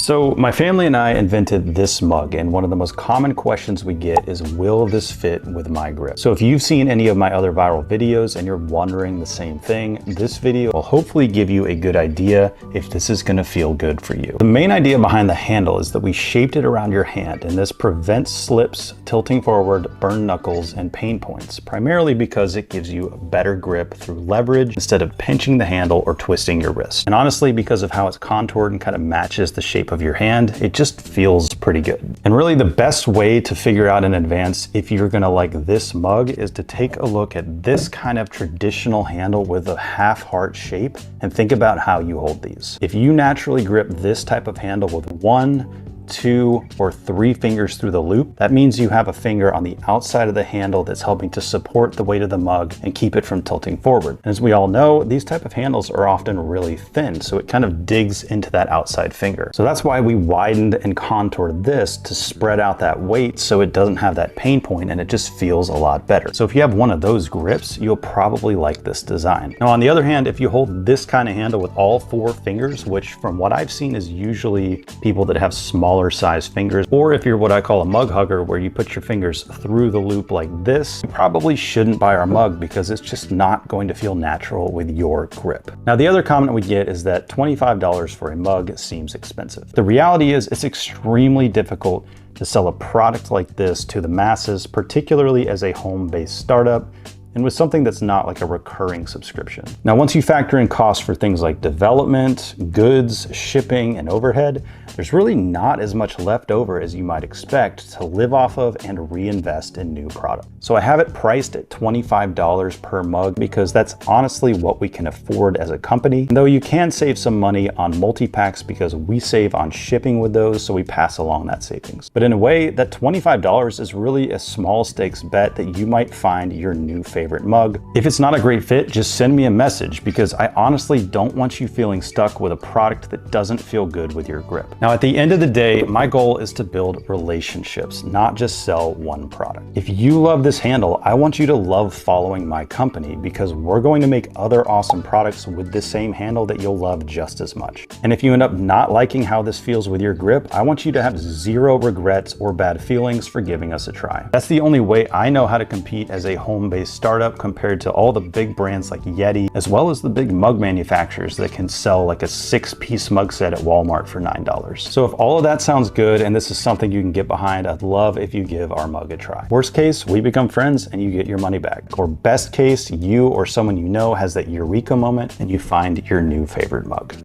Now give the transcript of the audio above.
So my family and I invented this mug, and one of the most common questions we get is, will this fit with my grip? So if you've seen any of my other viral videos and you're wondering the same thing, this video will hopefully give you a good idea if this is gonna feel good for you. The main idea behind the handle is that we shaped it around your hand, and this prevents slips, tilting forward, burned knuckles, and pain points, primarily because it gives you a better grip through leverage instead of pinching the handle or twisting your wrist. And honestly, because of how it's contoured and kind of matches the shape of your hand, it just feels pretty good. And really the best way to figure out in advance if you're gonna like this mug is to take a look at this kind of traditional handle with a half heart shape and think about how you hold these. If you naturally grip this type of handle with 1, 2, or 3 fingers through the loop, that means you have a finger on the outside of the handle that's helping to support the weight of the mug and keep it from tilting forward. And as we all know, these type of handles are often really thin, so it kind of digs into that outside finger. So that's why we widened and contoured this to spread out that weight so it doesn't have that pain point and it just feels a lot better. So if you have one of those grips, you'll probably like this design. Now on the other hand, if you hold this kind of handle with all 4 fingers, which from what I've seen is usually people that have smaller size fingers, or if you're what I call a mug hugger where you put your fingers through the loop like this, you probably shouldn't buy our mug because it's just not going to feel natural with your grip. Now the other comment we get is that $25 for a mug seems expensive. The reality is it's extremely difficult to sell a product like this to the masses, particularly as a home-based startup and with something that's not like a recurring subscription. Now, once you factor in costs for things like development, goods, shipping, and overhead, there's really not as much left over as you might expect to live off of and reinvest in new products. So I have it priced at $25 per mug because that's honestly what we can afford as a company. Though you can save some money on multi-packs because we save on shipping with those, so we pass along that savings. But in a way, that $25 is really a small stakes bet that you might find your new favorite mug. If it's not a great fit, just send me a message because I honestly don't want you feeling stuck with a product that doesn't feel good with your grip. Now, at the end of the day, my goal is to build relationships, not just sell one product. If you love this handle, I want you to love following my company because we're going to make other awesome products with the same handle that you'll love just as much. And if you end up not liking how this feels with your grip, I want you to have 0 regrets or bad feelings for giving us a try. That's the only way I know how to compete as a home-based startup compared to all the big brands like Yeti, as well as the big mug manufacturers that can sell like a 6-piece mug set at Walmart for $9. So if all of that sounds good and this is something you can get behind, I'd love if you give our mug a try. Worst case, we become friends and you get your money back. Or best case, you or someone you know has that eureka moment and you find your new favorite mug.